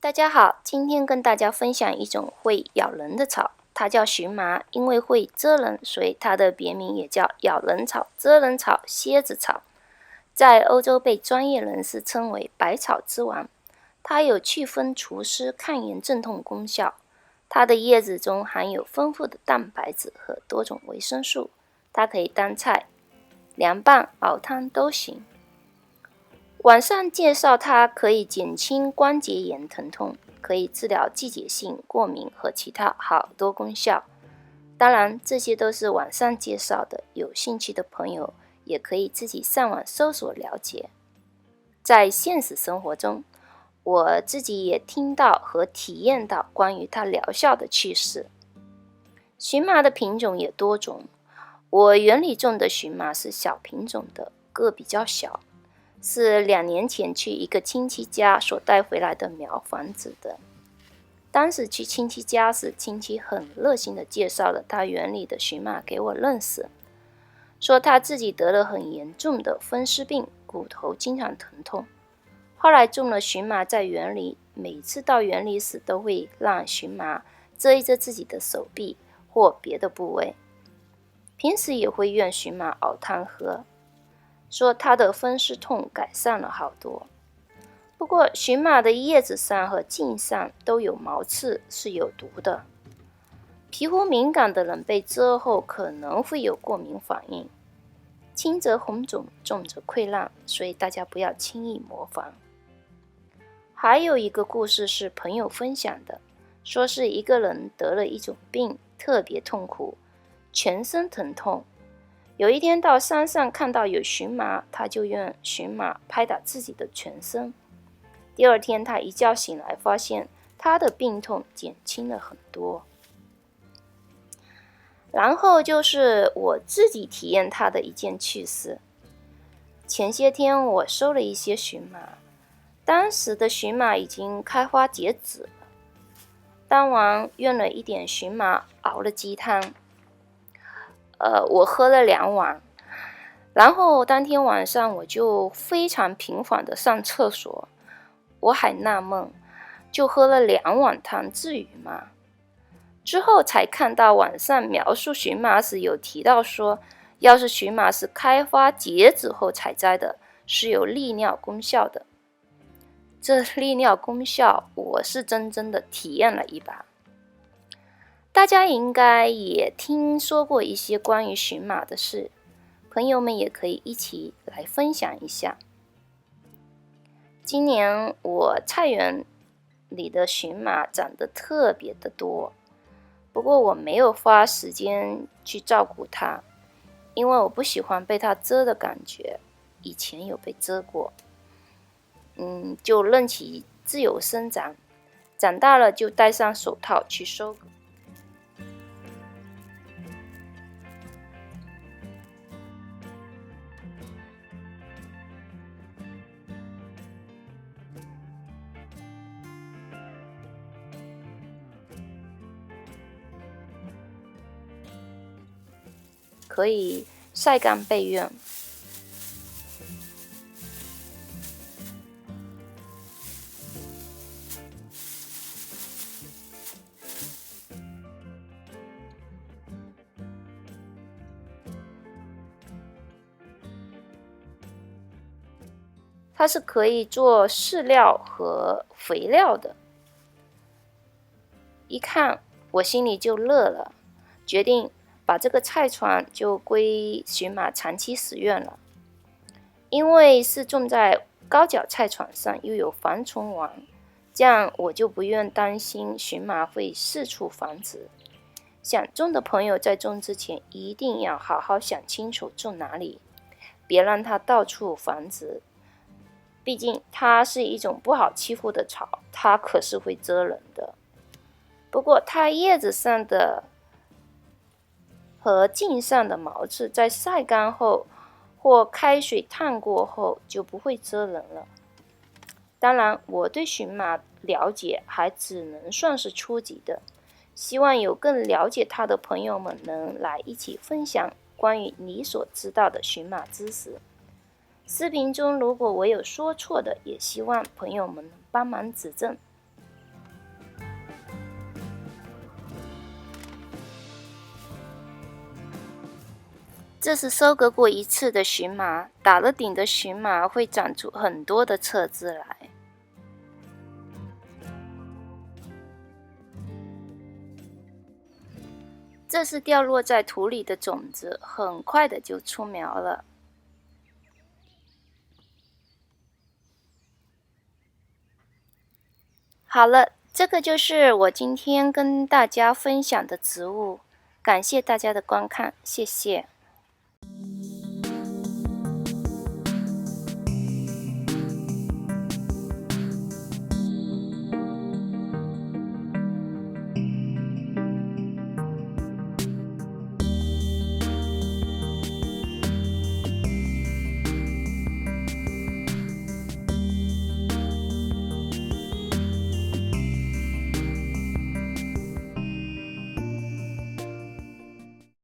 大家好，今天跟大家分享一种会咬人的草，它叫荨麻，因为会蛰人，所以它的别名也叫咬人草、蛰人草、蝎子草。在欧洲被专业人士称为百草之王。它有祛风除湿、抗炎镇痛功效。它的叶子中含有丰富的蛋白质和多种维生素，它可以当菜、凉拌、熬汤都行。网上介绍它可以减轻关节炎疼痛，可以治疗季节性过敏和其他好多功效。当然，这些都是网上介绍的，有兴趣的朋友也可以自己上网搜索了解。在现实生活中，我自己也听到和体验到关于它疗效的趣事。荨麻的品种也多种，我园里种的荨麻是小品种的，个比较小，是2年前去一个亲戚家所带回来的苗繁殖的。当时去亲戚家时，亲戚很热心地介绍了他园里的荨麻给我认识，说他自己得了很严重的风湿病，骨头经常疼痛。后来种了荨麻在园里，每次到园里时都会让荨麻遮一遮自己的手臂或别的部位，平时也会用荨麻熬汤喝，说他的风湿痛改善了好多。不过荨麻的叶子上和茎上都有毛刺，是有毒的。皮肤敏感的人被蛰后可能会有过敏反应，轻则红肿，重则溃烂，所以大家不要轻易模仿。还有一个故事是朋友分享的，说是一个人得了一种病，特别痛苦，全身疼痛。有一天到山上看到有荨麻，他就用荨麻拍打自己的全身。第二天他一觉醒来，发现他的病痛减轻了很多。然后就是我自己体验它的一件趣事。前些天我收了一些荨麻，当时的荨麻已经开花结籽了。当晚用了一点荨麻熬了鸡汤，我喝了2碗，然后当天晚上我就非常频繁的上厕所。我还纳闷，就喝了2碗汤，至于吗？之后才看到网上描述荨麻时有提到说，要是荨麻是开花结籽后采摘的，是有利尿功效的。这利尿功效我是真正的体验了一把。大家应该也听说过一些关于荨麻的事，朋友们也可以一起来分享一下。今年我菜园里的荨麻长得特别的多，不过我没有花时间去照顾它，因为我不喜欢被它蛰的感觉，以前有被蛰过。就任其自由生长，长大了就戴上手套去收割。可以晒干备用。它是可以做饲料和肥料的。一看我心里就乐了，决定把这个菜床就归荨麻长期使用了。因为是种在高脚菜床上，又有防虫网，这样我就不用担心荨麻会四处繁殖。想种的朋友在种之前一定要好好想清楚种哪里，别让它到处繁殖。毕竟它是一种不好欺负的草，它可是会蛰人的。不过它叶子上的和茎上的毛刺在晒干后或开水烫过后就不会蛰人了。当然我对荨麻了解还只能算是初级的，希望有更了解它的朋友们能来一起分享关于你所知道的荨麻知识。视频中如果我有说错的，也希望朋友们帮忙指正。这是收割过一次的荨麻，打了顶的荨麻会长出很多的侧枝来。这是掉落在土里的种子，很快的就出苗了。好了，这个就是我今天跟大家分享的植物，感谢大家的观看，谢谢。